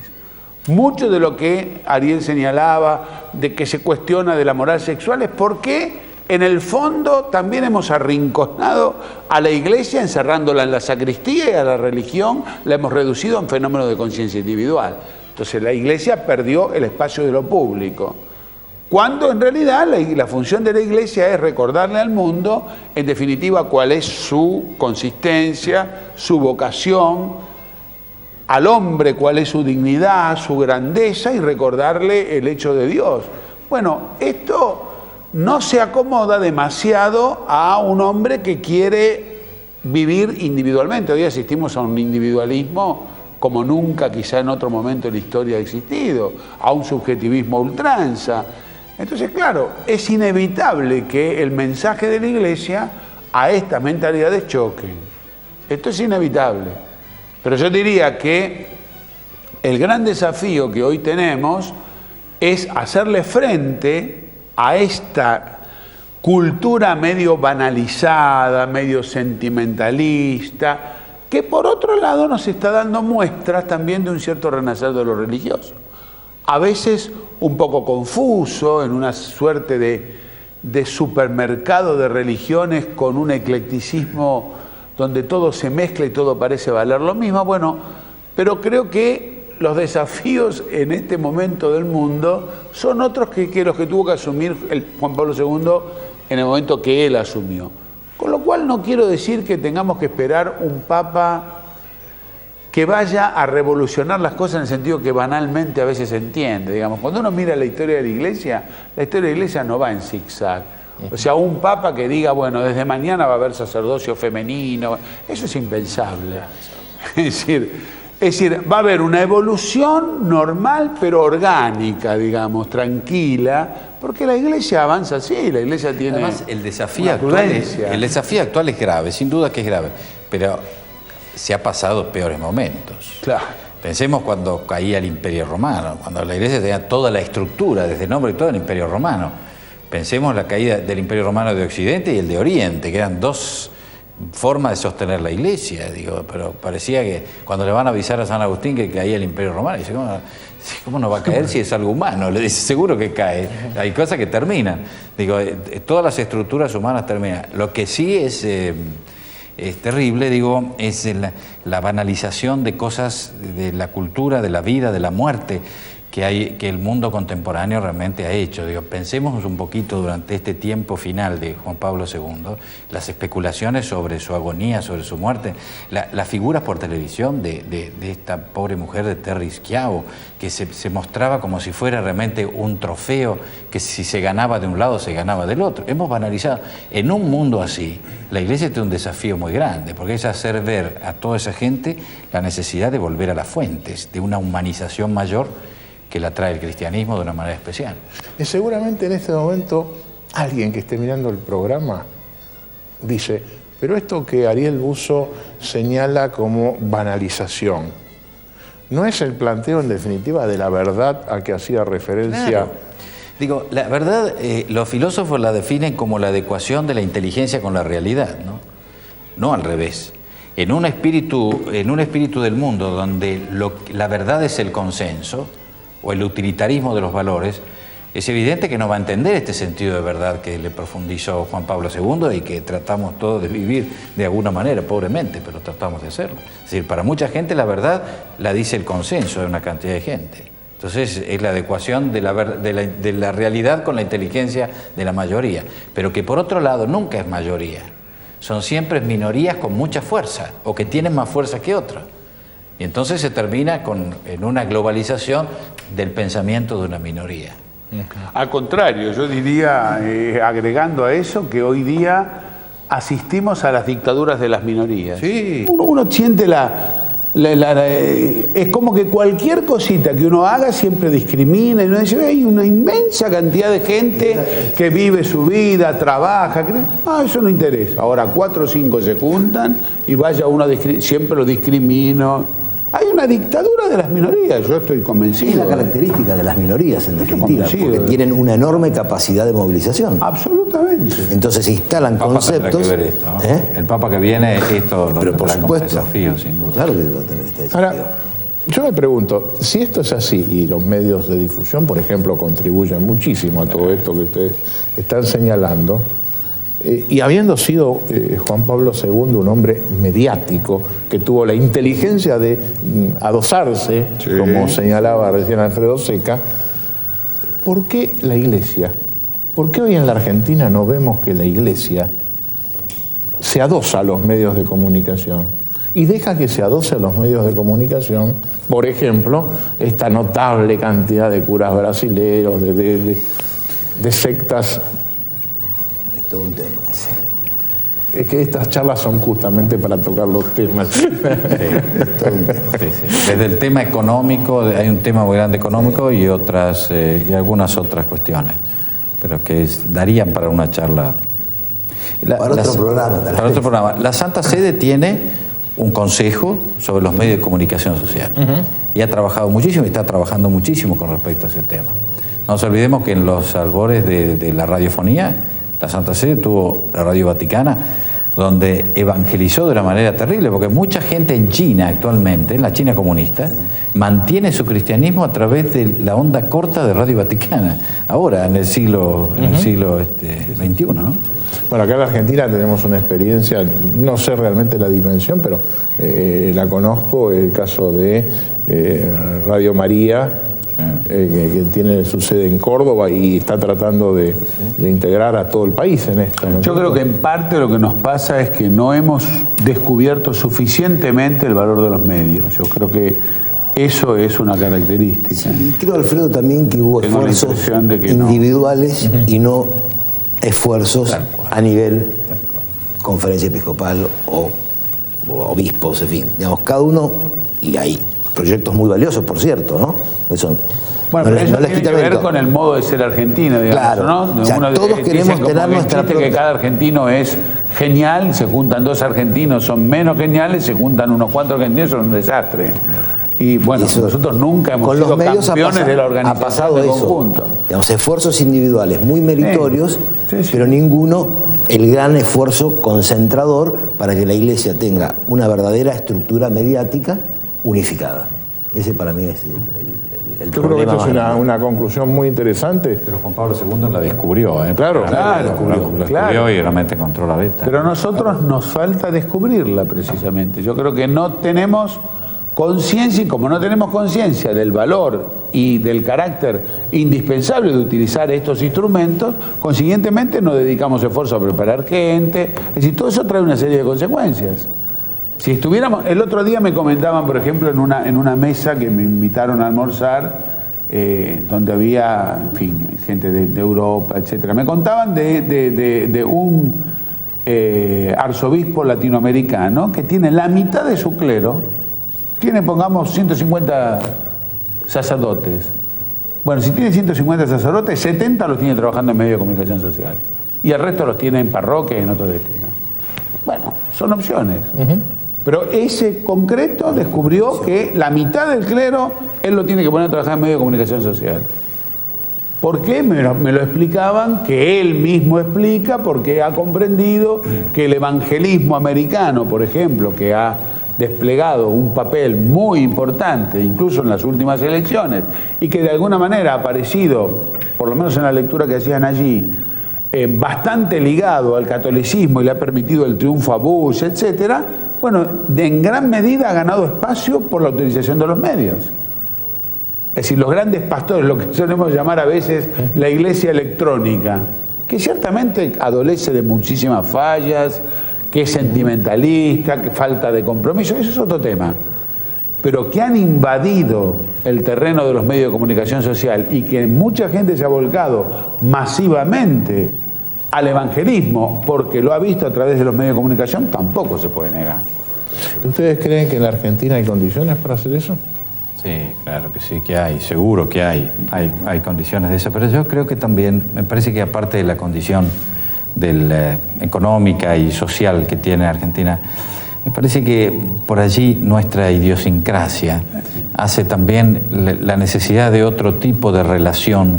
Mucho de lo que Ariel señalaba, de que se cuestiona de la moral sexual, es porque en el fondo también hemos arrinconado a la Iglesia, encerrándola en la sacristía, y a la religión la hemos reducido a un fenómeno de conciencia individual. Entonces la Iglesia perdió el espacio de lo público, cuando en realidad la función de la Iglesia es recordarle al mundo, en definitiva, cuál es su consistencia, su vocación, al hombre cuál es su dignidad, su grandeza, y recordarle el hecho de Dios. Bueno, esto no se acomoda demasiado a un hombre que quiere vivir individualmente. Hoy asistimos a un individualismo como nunca quizá en otro momento de la historia ha existido, a un subjetivismo a ultranza. Entonces, claro, es inevitable que el mensaje de la Iglesia a estas mentalidades choquen. Esto es inevitable. Pero yo diría que el gran desafío que hoy tenemos es hacerle frente a esta cultura medio banalizada, medio sentimentalista, que por otro lado nos está dando muestras también de un cierto renacer de lo religioso. A veces un poco confuso, en una suerte de supermercado de religiones con un eclecticismo donde todo se mezcla y todo parece valer lo mismo. Bueno, pero creo que los desafíos en este momento del mundo son otros que los que tuvo que asumir Juan Pablo II en el momento que él asumió. Con lo cual no quiero decir que tengamos que esperar un papa que vaya a revolucionar las cosas en el sentido que banalmente a veces se entiende. Digamos, cuando uno mira la historia de la Iglesia no va en zigzag. O sea, un papa que diga, bueno, desde mañana va a haber sacerdocio femenino, eso es impensable. Es decir, va a haber una evolución normal pero orgánica, digamos, tranquila, porque la Iglesia avanza así, la Iglesia tiene. Además, el desafío actual es grave, sin duda que es grave, pero se ha pasado peores momentos. Claro. Pensemos cuando caía el Imperio Romano, cuando la Iglesia tenía toda la estructura, desde el nombre y todo el Imperio Romano. Pensemos la caída del Imperio Romano de Occidente y el de Oriente, que eran dos formas de sostener la Iglesia, digo, pero parecía que cuando le van a avisar a San Agustín que caía el Imperio Romano, dice, ¿cómo no va a caer si es algo humano? Le dice, seguro que cae. Hay cosas que terminan. Digo, todas las estructuras humanas terminan. Lo que sí es terrible, digo, es la banalización de cosas de la cultura, de la vida, de la muerte que el mundo contemporáneo realmente ha hecho. Digo, pensemos un poquito durante este tiempo final de Juan Pablo II, las especulaciones sobre su agonía, sobre su muerte, las figuras por televisión de esta pobre mujer de Terri Schiavo, que se mostraba como si fuera realmente un trofeo, que si se ganaba de un lado, se ganaba del otro. Hemos banalizado. En un mundo así, la Iglesia tiene un desafío muy grande, porque es hacer ver a toda esa gente la necesidad de volver a las fuentes, de una humanización mayor que la trae el cristianismo de una manera especial. Y seguramente en este momento alguien que esté mirando el programa dice, pero esto que Ariel Buzo señala como banalización, ¿no es el planteo en definitiva de la verdad a que hacía referencia? Claro. Digo, la verdad, los filósofos la definen como la adecuación de la inteligencia con la realidad, ¿no? No al revés. En un espíritu del mundo donde la verdad es el consenso, o el utilitarismo de los valores, es evidente que no va a entender este sentido de verdad que le profundizó Juan Pablo II y que tratamos todos de vivir de alguna manera, pobremente, pero tratamos de hacerlo. Es decir, para mucha gente la verdad la dice el consenso de una cantidad de gente. Entonces es la adecuación de la realidad con la inteligencia de la mayoría, pero que por otro lado nunca es mayoría. Son siempre minorías con mucha fuerza o que tienen más fuerza que otras. Y entonces se termina en una globalización del pensamiento de una minoría. Al contrario, yo diría, agregando a eso, que hoy día asistimos a las dictaduras de las minorías. Sí. Uno siente es como que cualquier cosita que uno haga siempre discrimina y uno dice, hay una inmensa cantidad de gente que vive su vida, trabaja, eso no interesa. Ahora 4 o 5 se juntan y vaya uno siempre lo discrimino. Hay una dictadura de las minorías, yo estoy convencido. Es la característica de las minorías, en definitiva, porque tienen una enorme capacidad de movilización. Absolutamente. Entonces instalan conceptos. Que ver esto, ¿no? El Papa que viene, esto lo Pero por tendrá como supuesto, desafío, sin duda. Claro que va a tener este desafío. Ahora, yo me pregunto, si esto es así y los medios de difusión, por ejemplo, contribuyen muchísimo a todo esto que ustedes están señalando, y habiendo sido Juan Pablo II un hombre mediático, que tuvo la inteligencia de adosarse, como señalaba recién Alfredo Zeca, ¿por qué la Iglesia? ¿Por qué hoy en la Argentina no vemos que la Iglesia se adosa a los medios de comunicación y deja que se adose a los medios de comunicación, por ejemplo, esta notable cantidad de curas brasileros, de sectas? Todo un tema ese. Es que estas charlas son justamente para tocar los temas. Todo un tema. Sí. Desde el tema económico, hay un tema muy grande económico y algunas otras cuestiones, pero que darían para una charla. Para otro programa. Para otro programa. La Santa Sede tiene un consejo sobre los medios de comunicación social y ha trabajado muchísimo y está trabajando muchísimo con respecto a ese tema. No nos olvidemos que en los albores de la radiofonía, la Santa Sede tuvo la Radio Vaticana, donde evangelizó de una manera terrible, porque mucha gente en China actualmente, en la China comunista, mantiene su cristianismo a través de la onda corta de Radio Vaticana, ahora en el siglo XXI, ¿no? Bueno, acá en la Argentina tenemos una experiencia, no sé realmente la dimensión, pero la conozco, el caso de Radio María, que tiene su sede en Córdoba y está tratando de integrar a todo el país en esto, ¿no? Yo creo que en parte lo que nos pasa es que no hemos descubierto suficientemente el valor de los medios. Yo creo que eso es una característica. Sí, y creo, Alfredo, también que hubo esfuerzos individuales y no esfuerzos a nivel conferencia episcopal o obispos, en fin. Digamos, cada uno, y hay proyectos muy valiosos, por cierto, ¿no? Eso, bueno, pero eso tiene que ver con el modo de ser argentino, digamos, claro, ¿no? O sea, todos queremos tener nuestra que cada argentino es genial, se juntan 2 argentinos, son menos geniales, se juntan unos 4 argentinos, son un desastre. Y bueno, nosotros nunca hemos sido campeones de la organización del conjunto. Digamos, esfuerzos individuales muy meritorios, pero ninguno el gran esfuerzo concentrador para que la Iglesia tenga una verdadera estructura mediática unificada. Ese para mí es el Yo creo que esto es una conclusión muy interesante. Pero Juan Pablo II la descubrió, ¿eh? Claro, la descubrió y realmente encontró la beta. Pero a nosotros nos falta descubrirla precisamente. Yo creo que no tenemos conciencia, y como no tenemos conciencia del valor y del carácter indispensable de utilizar estos instrumentos, consiguientemente no dedicamos esfuerzo a preparar gente. Es decir, todo eso trae una serie de consecuencias. Si estuviéramos, el otro día me comentaban, por ejemplo, en una mesa que me invitaron a almorzar, donde había, en fin, gente de Europa, etcétera. Me contaban de un arzobispo latinoamericano que tiene la mitad de su clero, tiene, pongamos, 150 sacerdotes. Bueno, si tiene 150 sacerdotes, 70 los tiene trabajando en medios de comunicación social. Y el resto los tiene en parroquias y en otros destinos. Bueno, son opciones. Pero ese concreto descubrió que la mitad del clero él lo tiene que poner a trabajar en medios de comunicación social. ¿Por qué? Me lo explicaban, que él mismo explica, porque ha comprendido que el evangelismo americano, por ejemplo, que ha desplegado un papel muy importante, incluso en las últimas elecciones, y que de alguna manera ha aparecido, por lo menos en la lectura que hacían allí, bastante ligado al catolicismo y le ha permitido el triunfo a Bush, etcétera. Bueno, en gran medida ha ganado espacio por la utilización de los medios. Es decir, los grandes pastores, lo que solemos llamar a veces la iglesia electrónica, que ciertamente adolece de muchísimas fallas, que es sentimentalista, que falta de compromiso, eso es otro tema. Pero que han invadido el terreno de los medios de comunicación social y que mucha gente se ha volcado masivamente al evangelismo, porque lo ha visto a través de los medios de comunicación, tampoco se puede negar. ¿Ustedes creen que en la Argentina hay condiciones para hacer eso? Sí, claro que sí, que hay, seguro que hay condiciones de eso, pero yo creo que también, me parece que aparte de la condición económica y social que tiene Argentina, me parece que por allí nuestra idiosincrasia hace también la necesidad de otro tipo de relación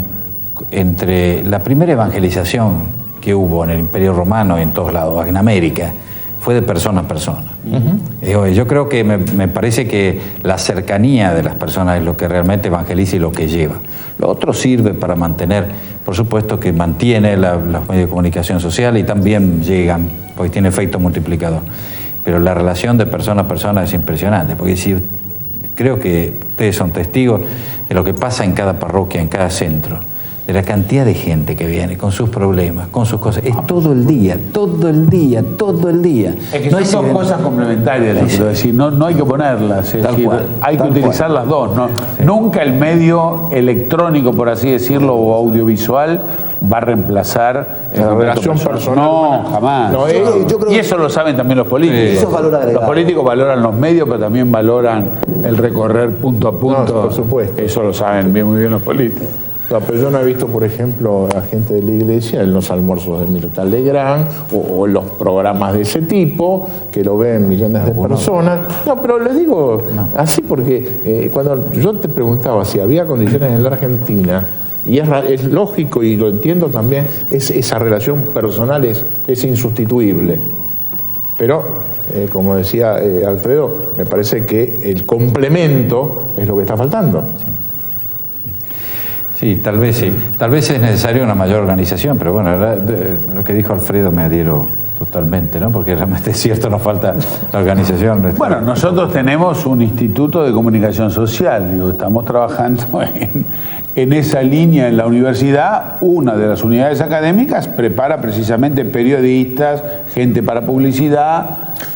entre la primera evangelización que hubo en el Imperio Romano y en todos lados, en América, fue de persona a persona. Yo creo que me parece que la cercanía de las personas es lo que realmente evangeliza y lo que lleva. Lo otro sirve para mantener, por supuesto que mantiene los medios de comunicación social y también llegan, porque tiene efecto multiplicador. Pero la relación de persona a persona es impresionante, porque creo que ustedes son testigos de lo que pasa en cada parroquia, en cada centro, de la cantidad de gente que viene con sus problemas, con sus cosas. Es todo el día, todo el día, todo el día. Es que son dos cosas complementarias, quiero decir, no hay que ponerlas, es decir, hay que utilizar las dos, ¿no? Sí. Nunca el medio electrónico, por así decirlo, o audiovisual va a reemplazar la relación personal. No, jamás. No, yo creo y eso lo saben también los políticos. Eso es valor agregado. Los políticos valoran los medios, pero también valoran el recorrer punto a punto. No, por supuesto. Eso lo saben muy bien los políticos. No, pero yo no he visto, por ejemplo, a gente de la iglesia en los almuerzos de Mirta Legrand o en los programas de ese tipo, que lo ven millones de personas. No, pero les digo así porque cuando yo te preguntaba si había condiciones en la Argentina, y es lógico y lo entiendo también, esa relación personal es insustituible. Pero, como decía Alfredo, me parece que el complemento es lo que está faltando. Sí, tal vez sí. Tal vez es necesaria una mayor organización, pero bueno, lo que dijo Alfredo me adhiero totalmente, ¿no? Porque realmente es cierto, nos falta la organización. Bueno, nosotros tenemos un instituto de comunicación social, digo, estamos trabajando en esa línea en la universidad. Una de las unidades académicas prepara precisamente periodistas, gente para publicidad.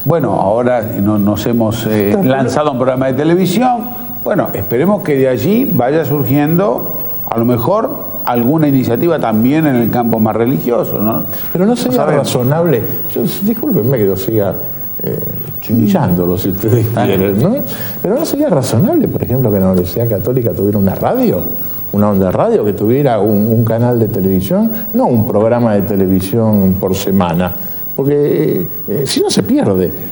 Bueno, ahora nos hemos lanzado un programa de televisión. Bueno, esperemos que de allí vaya surgiendo a lo mejor alguna iniciativa también en el campo más religioso, ¿no? Pero no sería razonable, discúlpenme que lo siga chillándolo si ustedes quieren, ¿no? Pero no sería razonable, por ejemplo, que la Universidad Católica tuviera una radio, una onda de radio, que tuviera un canal de televisión, no un programa de televisión por semana, porque si no se pierde.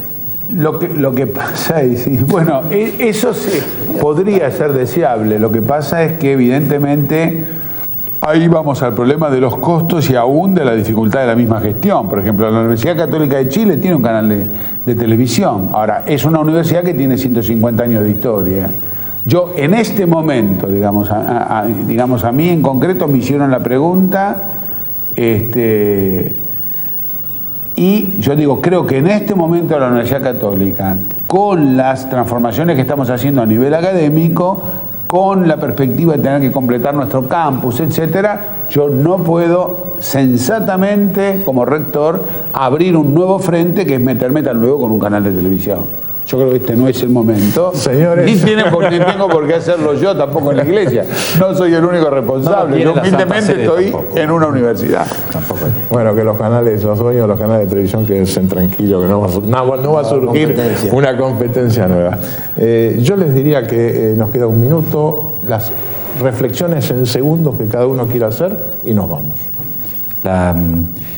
Lo que pasa es, bueno, eso podría ser deseable. Lo que pasa es que evidentemente ahí vamos al problema de los costos y aún de la dificultad de la misma gestión. Por ejemplo, la Universidad Católica de Chile tiene un canal de televisión. Ahora, es una universidad que tiene 150 años de historia. Yo en este momento, digamos a mí en concreto me hicieron la pregunta, y yo digo, creo que en este momento la Universidad Católica, con las transformaciones que estamos haciendo a nivel académico, con la perspectiva de tener que completar nuestro campus, etcétera, yo no puedo sensatamente, como rector, abrir un nuevo frente que es meterme tan luego con un canal de televisión. Yo creo que este no es el momento. Señores. Ni tengo por qué hacerlo yo tampoco en la iglesia. No soy el único responsable. Yo humildemente estoy tampoco en una universidad. Tampoco. Bueno, que los dueños de los canales de televisión queden tranquilos, que no va a surgir una competencia nueva. Yo les diría que nos queda un minuto, las reflexiones en segundos que cada uno quiera hacer y nos vamos.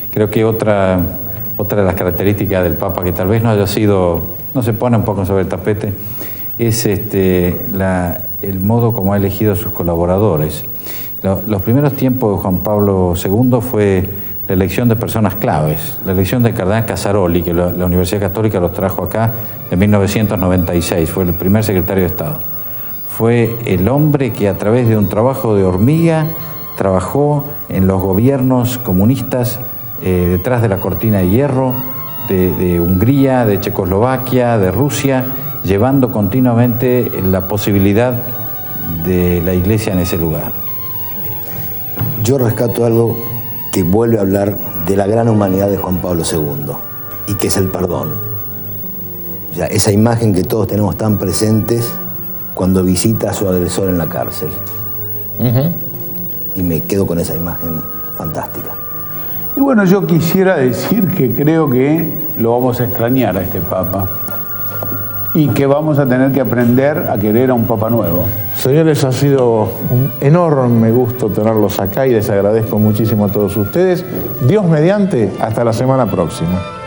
Creo que otra de las características del Papa que tal vez no se pone un poco sobre el tapete, es el modo como ha elegido a sus colaboradores. Los primeros tiempos de Juan Pablo II fue la elección de personas claves, la elección del cardenal Casaroli, que la Universidad Católica los trajo acá en 1996, fue el primer secretario de Estado. Fue el hombre que a través de un trabajo de hormiga trabajó en los gobiernos comunistas detrás de la cortina de hierro, de Hungría, de Checoslovaquia, de Rusia, llevando continuamente la posibilidad de la iglesia en ese lugar. Yo rescato algo que vuelve a hablar de la gran humanidad de Juan Pablo II, y que es el perdón. O sea, esa imagen que todos tenemos tan presentes cuando visita a su agresor en la cárcel. Y me quedo con esa imagen fantástica. Y bueno, yo quisiera decir que creo que lo vamos a extrañar a este Papa y que vamos a tener que aprender a querer a un Papa nuevo. Señores, ha sido un enorme gusto tenerlos acá y les agradezco muchísimo a todos ustedes. Dios mediante, hasta la semana próxima.